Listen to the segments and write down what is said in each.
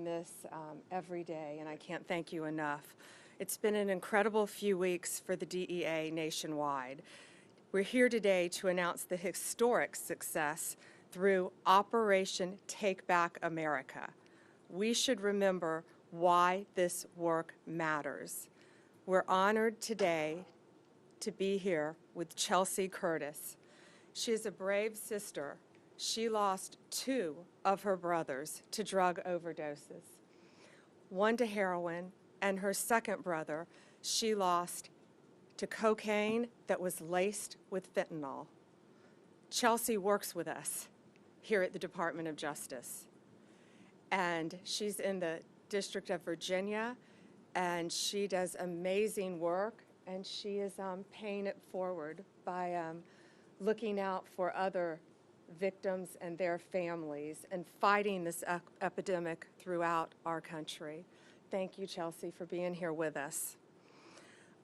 this every day, and I can't thank you enough. It's been an incredible few weeks for the DEA nationwide. We're here today to announce the historic success through Operation Take Back America. We should remember why this work matters. We're honored today to be here with Chelsea Curtis. She is a brave sister. She lost 2 of her brothers to drug overdoses, 1 to heroin, and her second brother she lost to cocaine that was laced with fentanyl. Chelsea works with us here at the Department of Justice, and she's in the District of Virginia, and she does amazing work, and she is paying it forward by looking out for other victims and their families and fighting this epidemic throughout our country. Thank you, Chelsea, for being here with us.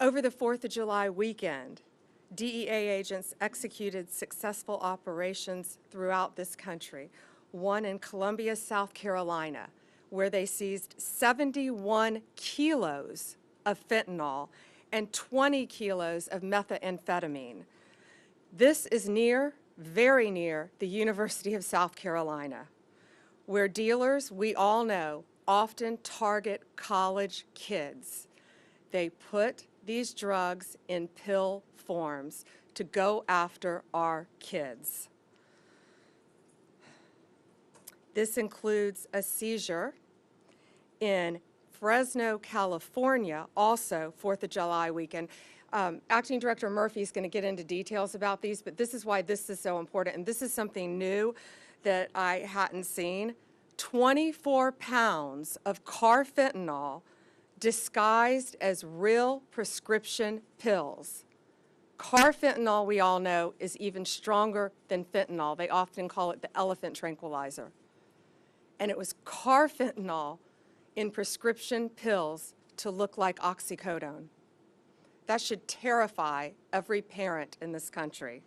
Over the 4th of July weekend, DEA agents executed successful operations throughout this country, one in Columbia, South Carolina, where they seized 71 kilos of fentanyl and 20 kilos of methamphetamine. This is very near the University of South Carolina, where dealers, we all know, often target college kids. They put these drugs in pill forms to go after our kids. This includes a seizure in Fresno, California, also 4th of July weekend. Acting Director Murphy is going to get into details about these, but this is why this is so important, and this is something new that I hadn't seen. 24 pounds of carfentanil disguised as real prescription pills. Carfentanil, we all know, is even stronger than fentanyl. They often call it the elephant tranquilizer. And it was carfentanil in prescription pills to look like oxycodone. That should terrify every parent in this country.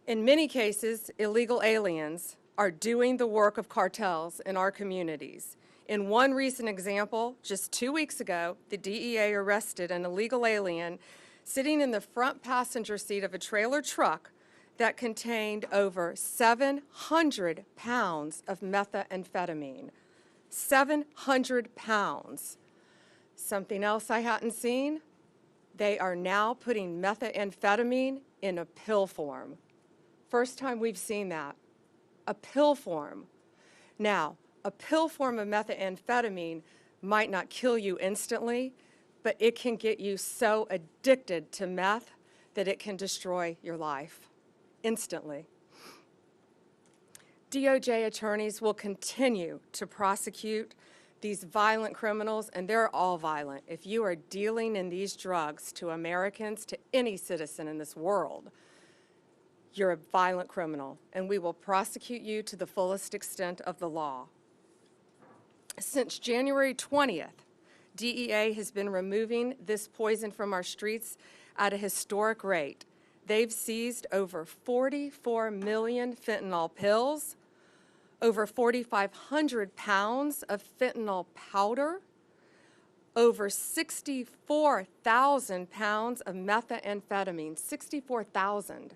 In many cases, illegal aliens are doing the work of cartels in our communities. In one recent example, just 2 weeks ago, the DEA arrested an illegal alien sitting in the front passenger seat of a trailer truck that contained over 700 pounds of methamphetamine. 700 pounds. Something else I hadn't seen, they are now putting methamphetamine in a pill form. First time we've seen that, a pill form. Now, a pill form of methamphetamine might not kill you instantly, but it can get you so addicted to meth that it can destroy your life instantly. DOJ attorneys will continue to prosecute these violent criminals, and they're all violent. If you are dealing in these drugs to Americans, to any citizen in this world, you're a violent criminal, and we will prosecute you to the fullest extent of the law. Since January 20th, DEA has been removing this poison from our streets at a historic rate. They've seized over 44 million fentanyl pills, over 4,500 pounds of fentanyl powder, over 64,000 pounds of methamphetamine, 64,000,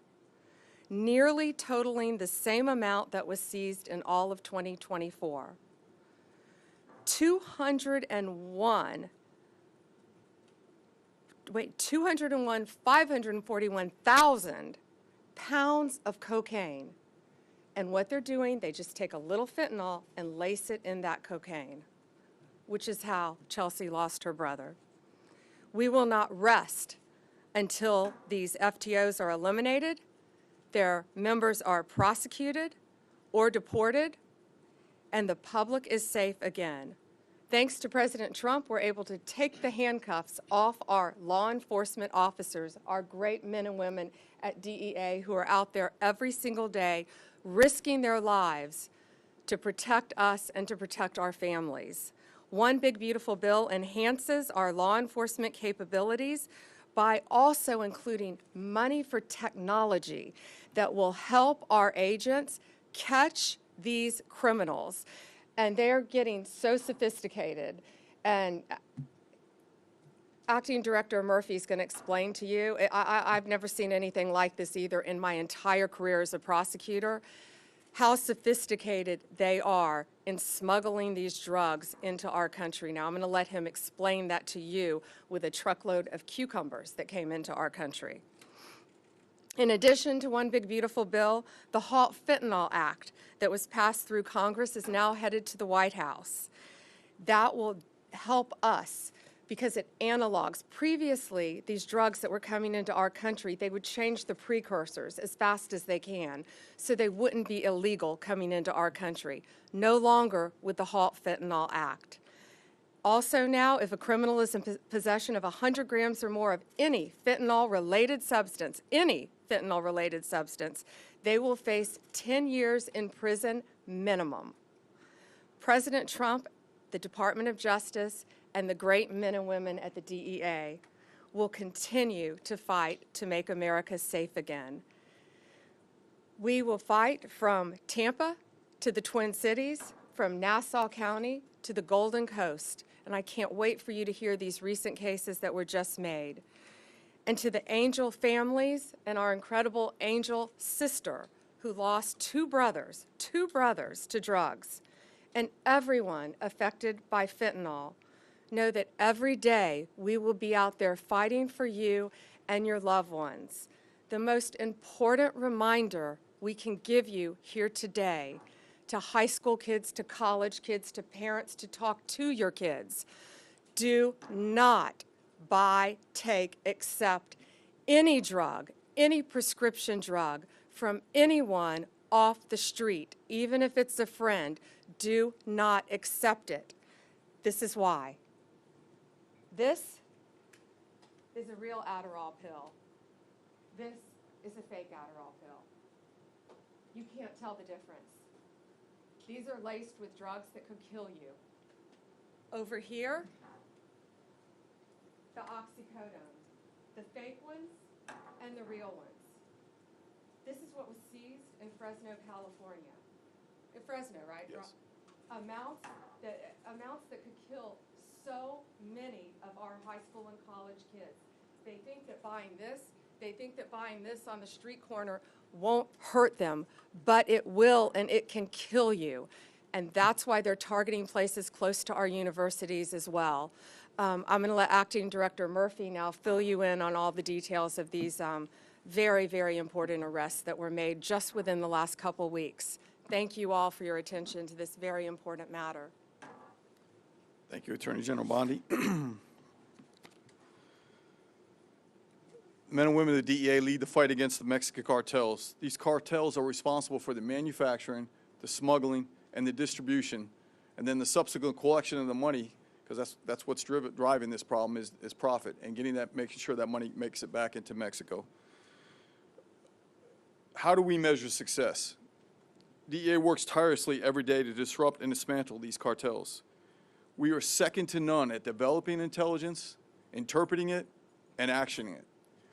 nearly totaling the same amount that was seized in all of 2024. 541,000 pounds of cocaine. And what they're doing, they just take a little fentanyl and lace it in that cocaine, which is how Chelsea lost her brother. We will not rest until these FTOs are eliminated, their members are prosecuted or deported, and the public is safe again. Thanks to President Trump, we're able to take the handcuffs off our law enforcement officers, our great men and women at DEA who are out there every single day risking their lives to protect us and to protect our families. One Big Beautiful Bill enhances our law enforcement capabilities by also including money for technology that will help our agents catch these criminals. And they're getting so sophisticated. And Acting Director Murphy is going to explain to you. I've never seen anything like this either in my entire career as a prosecutor, how sophisticated they are in smuggling these drugs into our country. Now, I'm going to let him explain that to you with a truckload of cucumbers that came into our country. In addition to one big beautiful bill, the Halt Fentanyl Act that was passed through Congress is now headed to the White House. That will help us because it analogs. Previously, these drugs that were coming into our country, they would change the precursors as fast as they can so they wouldn't be illegal coming into our country. No longer with the Halt Fentanyl Act. Also now, if a criminal is in possession of 100 grams or more of any fentanyl-related substance, they will face 10 years in prison minimum. President Trump, the Department of Justice, and the great men and women at the DEA will continue to fight to make America safe again. We will fight from Tampa to the Twin Cities, from Nassau County to the Golden Coast, and I can't wait for you to hear these recent cases that were just made. And to the Angel families and our incredible Angel sister who lost two brothers to drugs, and everyone affected by fentanyl, know that every day we will be out there fighting for you and your loved ones. The most important reminder we can give you here today, to high school kids, to college kids, to parents, to talk to your kids: do not buy, take, accept any drug, any prescription drug from anyone off the street, even if it's a friend. Do not accept it. This is why. This is a real Adderall pill. This is a fake Adderall pill. You can't tell the difference. These are laced with drugs that could kill you. Over here, the oxycodones, the fake ones and the real ones. This is what was seized in Fresno, California. In Fresno, right? Yes. Amounts that could kill so many of our high school and college kids. They think that buying this on the street corner won't hurt them, but it will, and it can kill you. And that's why they're targeting places close to our universities as well. I'm going to let Acting Director Murphy now fill you in on all the details of these very, very important arrests that were made just within the last couple weeks. Thank you all for your attention to this very important matter. Thank you, Attorney General Bondi. Men and women of the DEA lead the fight against the Mexican cartels. These cartels are responsible for the manufacturing, the smuggling, and the distribution, and then the subsequent collection of the money, because that's what's driving this problem is profit, and making sure that money makes it back into Mexico. How do we measure success? DEA works tirelessly every day to disrupt and dismantle these cartels. We are second to none at developing intelligence, interpreting it, and actioning it.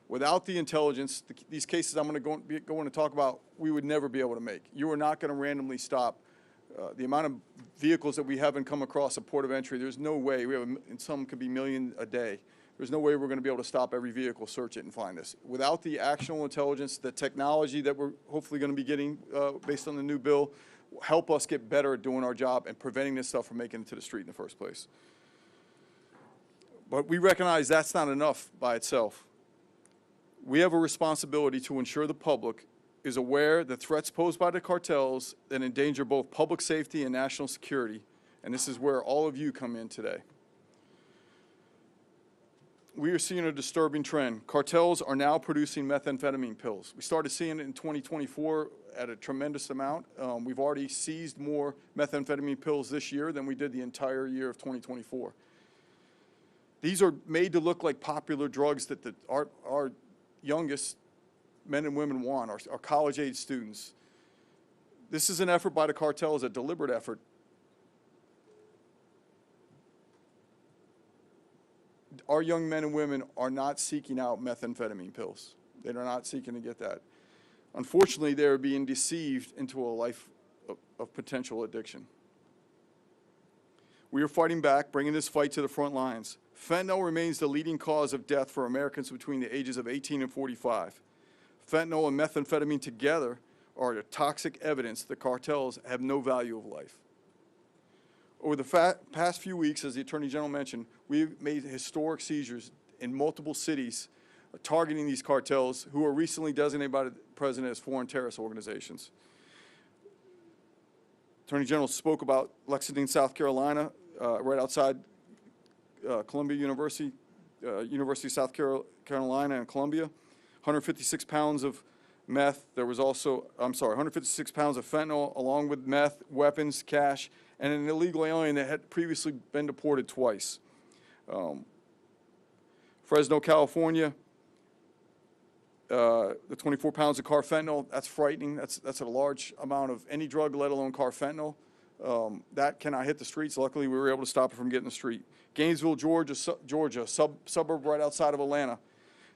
Without the intelligence, these cases I'm going to talk about, we would never be able to make. You are not going to randomly stop the amount of vehicles that we haven't come across a port of entry. There's no way. And some could be million a day. There's no way we're going to be able to stop every vehicle, search it, and find this. Without the actionable intelligence, the technology that we're hopefully going to be getting based on the new bill, will help us get better at doing our job and preventing this stuff from making it to the street in the first place. But we recognize that's not enough by itself. We have a responsibility to ensure the public is aware the threats posed by the cartels that endanger both public safety and national security, and this is where all of you come in today. We are seeing a disturbing trend. Cartels are now producing methamphetamine pills. We started seeing it in 2024 at a tremendous amount. We've already seized more methamphetamine pills this year than we did the entire year of 2024. These are made to look like popular drugs that our youngest men and women want, our college-age students. This is an effort by the cartels, a deliberate effort. Our young men and women are not seeking out methamphetamine pills. They are not seeking to get that. Unfortunately, they are being deceived into a life of potential addiction. We are fighting back, bringing this fight to the front lines. Fentanyl remains the leading cause of death for Americans between the ages of 18 and 45. Fentanyl and methamphetamine together are the toxic evidence that cartels have no value of life. Over the past few weeks, as the Attorney General mentioned, we've made historic seizures in multiple cities targeting these cartels who were recently designated by the President as foreign terrorist organizations. Attorney General spoke about Lexington, South Carolina, right outside Columbia University, University of South Carolina and Columbia, 156 pounds of meth. There was also, 156 pounds of fentanyl along with meth, weapons, cash, and an illegal alien that had previously been deported twice. Fresno, California, the 24 pounds of carfentanil, that's frightening. That's a large amount of any drug, let alone carfentanil. That cannot hit the streets. Luckily, we were able to stop it from getting the street. Gainesville, Georgia, suburb right outside of Atlanta.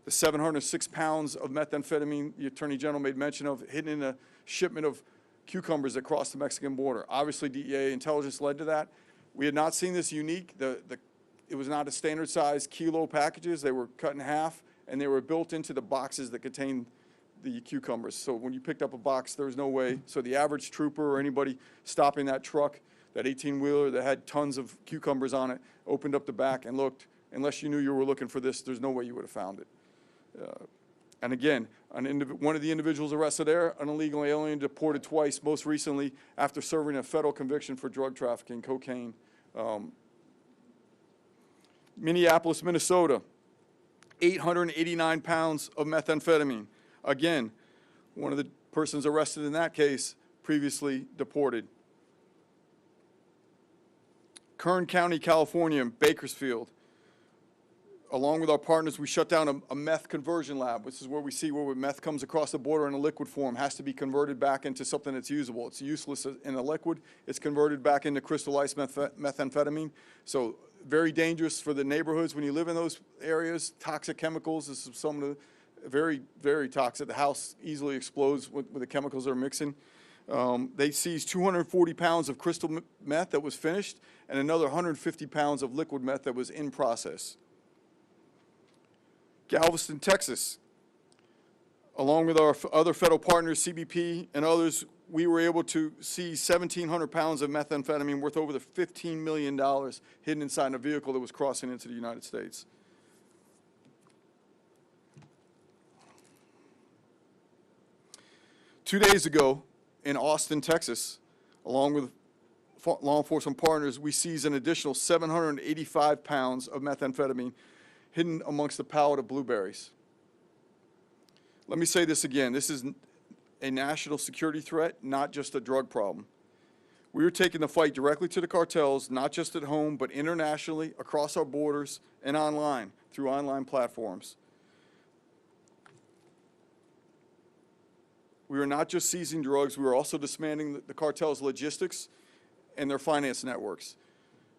The 706 pounds of methamphetamine the Attorney General made mention of hidden in a shipment of cucumbers that crossed the Mexican border. Obviously, DEA intelligence led to that. We had not seen this unique. It was not a standard size kilo packages. They were cut in half, and they were built into the boxes that contained the cucumbers. So when you picked up a box, there was no way. So the average trooper or anybody stopping that truck, that 18-wheeler that had tons of cucumbers on it, opened up the back and looked. Unless you knew you were looking for this, there's no way you would have found it. And again, one of the individuals arrested there, an illegal alien deported twice, most recently after serving a federal conviction for drug trafficking, cocaine. Minneapolis, Minnesota, 889 pounds of methamphetamine. Again, one of the persons arrested in that case previously deported. Kern County, California, Bakersfield. Along with our partners, we shut down a meth conversion lab. This is where we see where meth comes across the border in a liquid form, has to be converted back into something that's usable. It's useless in a liquid. It's converted back into crystallized methamphetamine. So very dangerous for the neighborhoods when you live in those areas. Toxic chemicals, this is some of the very, very toxic. The house easily explodes with the chemicals they're mixing. They seized 240 pounds of crystal meth that was finished and another 150 pounds of liquid meth that was in process. Galveston, Texas, along with our other federal partners, CBP and others, we were able to seize 1,700 pounds of methamphetamine worth over the $15 million hidden inside a vehicle that was crossing into the United States. Two days ago in Austin, Texas, along with law enforcement partners, we seized an additional 785 pounds of methamphetamine hidden amongst the pallet of blueberries. Let me say this again. This is a national security threat, not just a drug problem. We are taking the fight directly to the cartels, not just at home, but internationally, across our borders, and online, through online platforms. We are not just seizing drugs, we are also dismantling the cartel's logistics and their finance networks.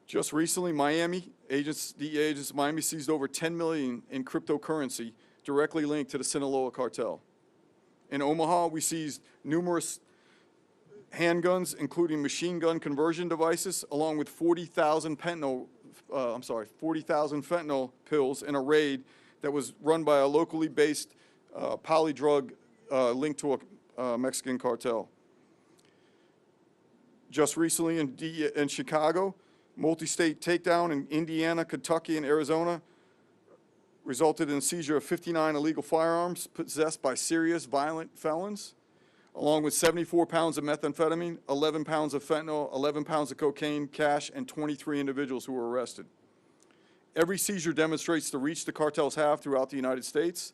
Just recently, DEA agents in Miami seized over $10 million in cryptocurrency directly linked to the Sinaloa cartel. In Omaha, we seized numerous handguns, including machine gun conversion devices, along with 40,000 fentanyl pills in a raid that was run by a locally based polydrug linked to a Mexican cartel. Just recently in Chicago, multi-state takedown in Indiana, Kentucky, and Arizona resulted in the seizure of 59 illegal firearms possessed by serious violent felons, along with 74 pounds of methamphetamine, 11 pounds of fentanyl, 11 pounds of cocaine, cash, and 23 individuals who were arrested. Every seizure demonstrates the reach the cartels have throughout the United States.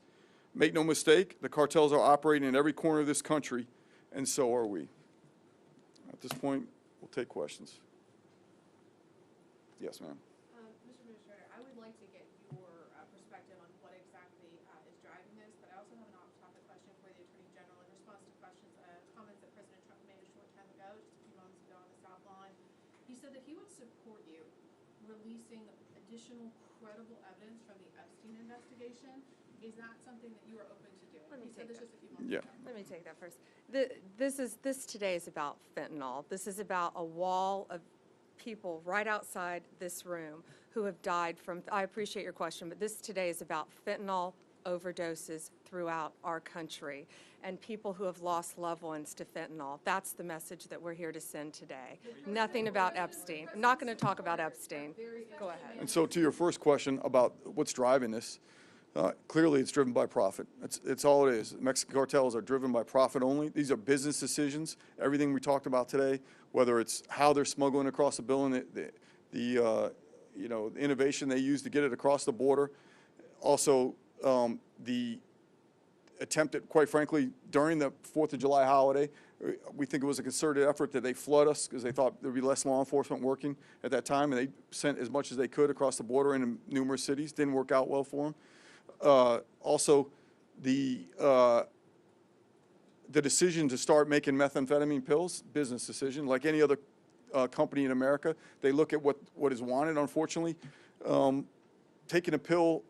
Make no mistake, the cartels are operating in every corner of this country, and so are we. At this point, we'll take questions. Yes, ma'am. Mr. Administrator, I would like to get your perspective on what exactly is driving this, but I also have an off-topic question for the Attorney General in response to comments that President Trump made a short time ago, just a few moments ago on the South Lawn. He said that he would support you releasing additional credible evidence from the Epstein investigation. Is that something that you are open to doing? Let me He said take this that. just a few moments ago. Let me take that first. This today is about fentanyl. This is about a wall of people right outside this room who have died from, I appreciate your question, but this today is about fentanyl overdoses throughout our country and people who have lost loved ones to fentanyl. That's the message that we're here to send today. Nothing about Epstein. I'm not going to talk about Epstein. Go ahead. And so to your first question about what's driving this, clearly it's driven by profit. It's all it is. Mexican cartels are driven by profit only. These are business decisions. Everything we talked about today, whether it's how they're smuggling across the bill and the innovation they use to get it across the border, also the attempt at, quite frankly, during the 4th of July holiday, we think it was a concerted effort that they flood us because they thought there'd be less law enforcement working at that time, and they sent as much as they could across the border into numerous cities. Didn't work out well for them. Also, the decision to start making methamphetamine pills, business decision, like any other company in America. They look at what is wanted, unfortunately. Taking a pill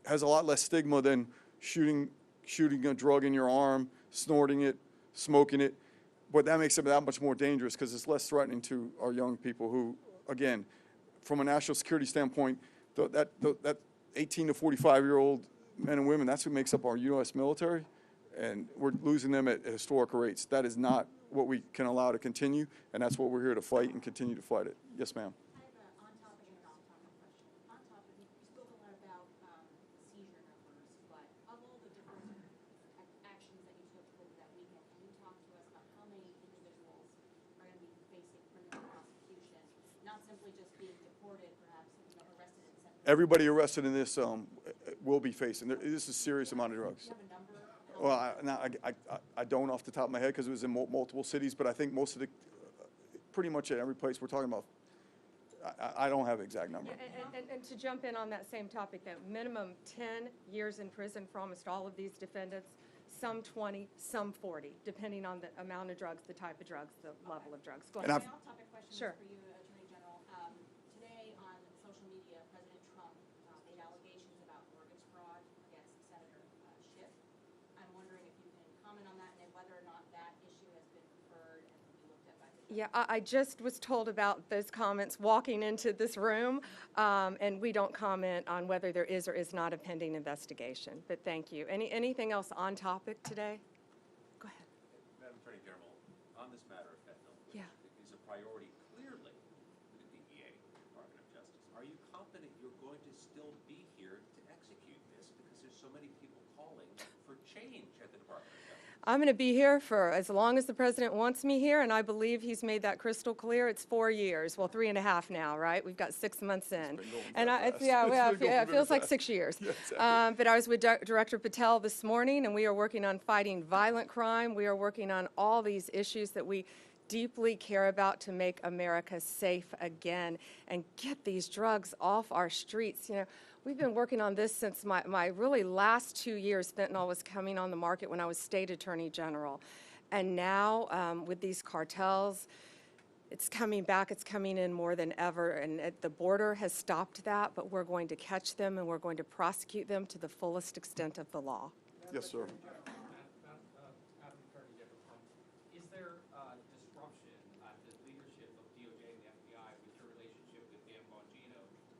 has a lot less stigma than shooting a drug in your arm, snorting it, smoking it. But that makes it that much more dangerous because it's less threatening to our young people who, again, from a national security standpoint, that 18 to 45-year-old men and women, that's what makes up our U.S. military, and we're losing them at historical rates. That is not what we can allow to continue, and that's what we're here to fight and continue to fight it. Yes, ma'am. I have an on-topic and an off-topic question. On-topic, you spoke a lot about seizure numbers, but of all the different actions that you took over that weekend, can you talk to us about how many individuals are going to be facing criminal prosecution, not simply just being deported, perhaps, arrested and sent? Everybody arrested in this will be facing. This is a serious amount of drugs. Do you have a number? Well, I don't off the top of my head because it was in multiple cities, but I think most of the, pretty much at every place we're talking about, I don't have an exact number. And to jump in on that same topic, though, minimum 10 years in prison for almost all of these defendants, some 20, some 40, depending on the amount of drugs, the type of drugs, the level of drugs. Go ahead. And My off-topic question Sure. is for you, Attorney General. Today on social media, President Trump made allegations about mortgage fraud against Senator Schiff. I'm wondering if you can comment on that and whether or not that issue has been referred and will be looked at by the judge. Yeah, I just was told about those comments walking into this room, and we don't comment on whether there is or is not a pending investigation. But thank you. Anything else on topic today? Go ahead. Madam Attorney General, on this matter of fentanyl, which Yeah. is a priority clearly for the DEA, Department of Justice, are you confident you're going to still be here to execute this because there's so many people calling for change at the Department of Justice? I'm going to be here for as long as the president wants me here, and I believe he's made that crystal clear. It's 4 years, well, 3.5 now, right? We've got 6 months in. been going And fast. it's, yeah, It's well, been going yeah, it very feels like fast. 6 years. Yeah, exactly. But I was with Director Patel this morning, and we are working on fighting violent crime. We are working on all these issues that we deeply care about to make America safe again and get these drugs off our streets. You know, we've been working on this since my really last 2 years. Fentanyl was coming on the market when I was State Attorney General. And now with these cartels, it's coming back, it's coming in more than ever, and the border has stopped that, but we're going to catch them and we're going to prosecute them to the fullest extent of the law. Yes, sir. Madam Attorney General, is there disruption at the leadership of DOJ and the FBI with your relationship with Pam Bondi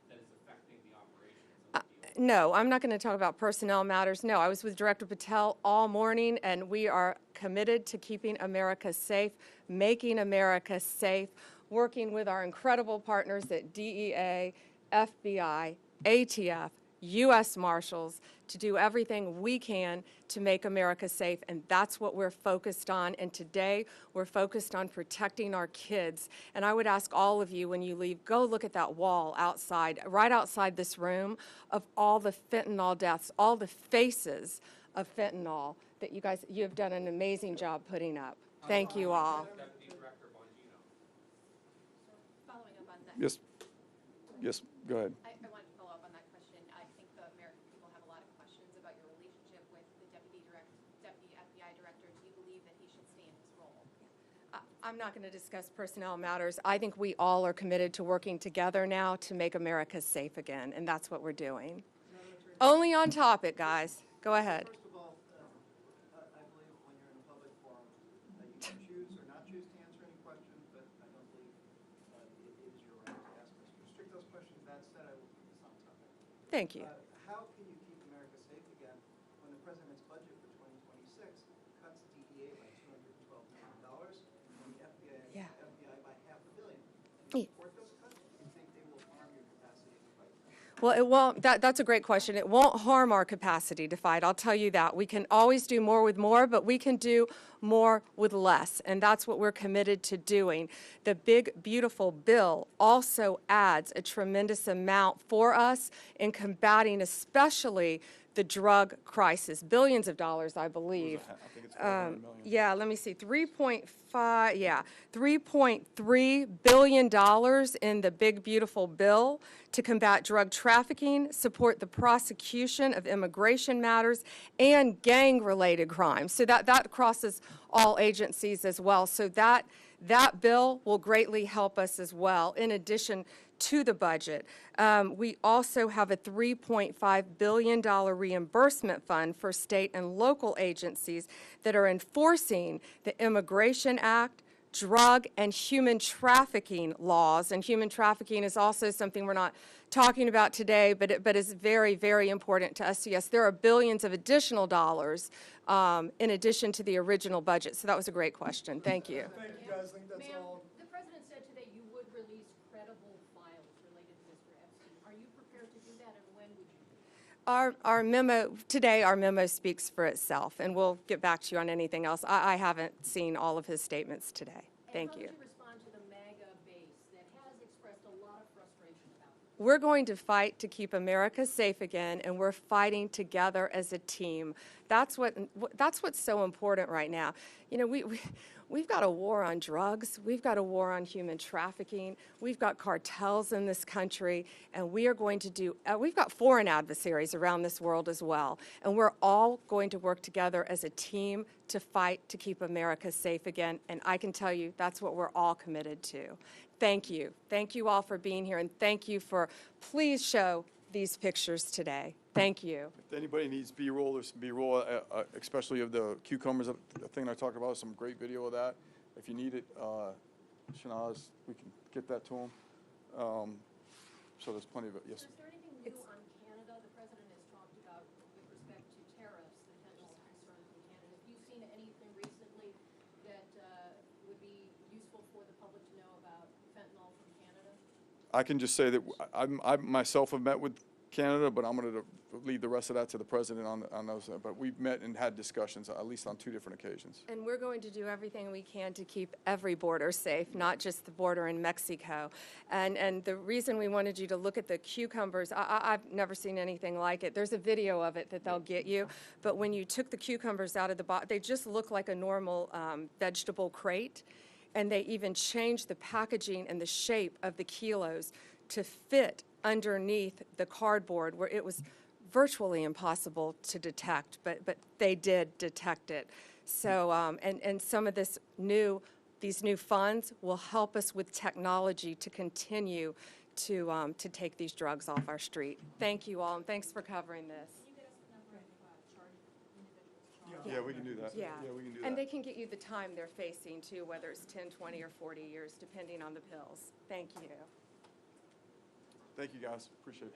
that is affecting the operations of the DOJ? No, I'm not going to talk about personnel matters. No, I was with Director Patel all morning, and we are committed to keeping America safe, making America safe, working with our incredible partners at DEA, FBI, ATF, U.S. Marshals to do everything we can to make America safe, and that's what we're focused on. And today, we're focused on protecting our kids. And I would ask all of you, when you leave, go look at that wall outside, right outside this room, of all the fentanyl deaths, all the faces of fentanyl that you have done an amazing job putting up. Thank you all. Deputy Director Bongino. Following up on that. Yes. Yes, go ahead. I wanted to follow up on that question. I think the American people have a lot of questions about your relationship with the Deputy FBI Director. Do you believe that he should stay in his role? I'm not going to discuss personnel matters. I think we all are committed to working together now to make America safe again, and that's what we're doing. Only on topic, guys. Go ahead. First of all, I believe when you're in a public forum, you can choose or not choose to answer any questions, but I don't believe it is your right Thank you. How can you keep America safe again when the president's budget for 2026 cuts DEA by $212 million and the Yeah. FBI by $500 million? Yeah. Do you support those cuts? Do you think they will harm your capacity to fight? Well, it won't, that's a great question. It won't harm our capacity to fight, I'll tell you that. We can always do more with more, but we can do more with less, and that's what we're committed to doing. The big, beautiful bill also adds a tremendous amount for us in combating especially the drug crisis, billions of dollars, I believe. I think it's 500 million. Yeah, let me see, 3.3 billion dollars in the big beautiful bill to combat drug trafficking, support the prosecution of immigration matters, and gang-related crimes. So that crosses all agencies as well. So that bill will greatly help us as well, in addition to the budget. We also have a $3.5 billion reimbursement fund for state and local agencies that are enforcing the Immigration Act, drug and human trafficking laws. And human trafficking is also something we're not talking about today, but is very, very important to us. So yes, there are billions of additional dollars in addition to the original budget. So that was a great question. Thank you. Thank you, guys. I think that's Ma'am, all. the president said today you would release credible files related to Mr. Epstein. Are you prepared to do that, and when would you? Our memo, today, our memo speaks for itself, and we'll get back to you on anything else. I haven't seen all of his statements today. Thank you. And how would you respond to the MAGA base that has expressed a lot of frustration about this? We're going to fight to keep America safe again, and we're fighting together as a team. That's what's so important right now. You know, we've got a war on drugs. We've got a war on human trafficking. We've got cartels in this country, and we are going to do, we've got foreign adversaries around this world as well, and we're all going to work together as a team to fight to keep America safe again, and I can tell you that's what we're all committed to. Thank you. Thank you all for being here, and thank you for, please show these pictures today. Thank you. If anybody needs B-roll, there's some B-roll, especially of the cucumbers, the thing I talked about, some great video of that. If you need it, Shanaz, we can get that to them. So there's plenty of it, yes. Is there anything new on Canada? The president has talked about with respect to tariffs, the fentanyl concern from Canada. Have you seen anything recently that would be useful for the public to know about fentanyl from Canada? I can just say that I myself have met with Canada, but I'm going to leave the rest of that to the president on those. But we've met and had discussions, at least on 2 different occasions. And we're going to do everything we can to keep every border safe, not just the border in Mexico. And the reason we wanted you to look at the cucumbers, I've never seen anything like it. There's a video of it that they'll get you. But when you took the cucumbers out of the box, they just look like a normal vegetable crate. And they even changed the packaging and the shape of the kilos to fit underneath the cardboard, where it was virtually impossible to detect, but they did detect it. So, and some of these new funds will help us with technology to continue to take these drugs off our street. Thank you all, and thanks for covering this. Can you get us the number of charged individuals charged? Yeah, we can do that. Yeah. We can do And that. they can get you the time they're facing, too, whether it's 10, 20, or 40 years, depending on the pills. Thank you. Thank you, guys. Appreciate it.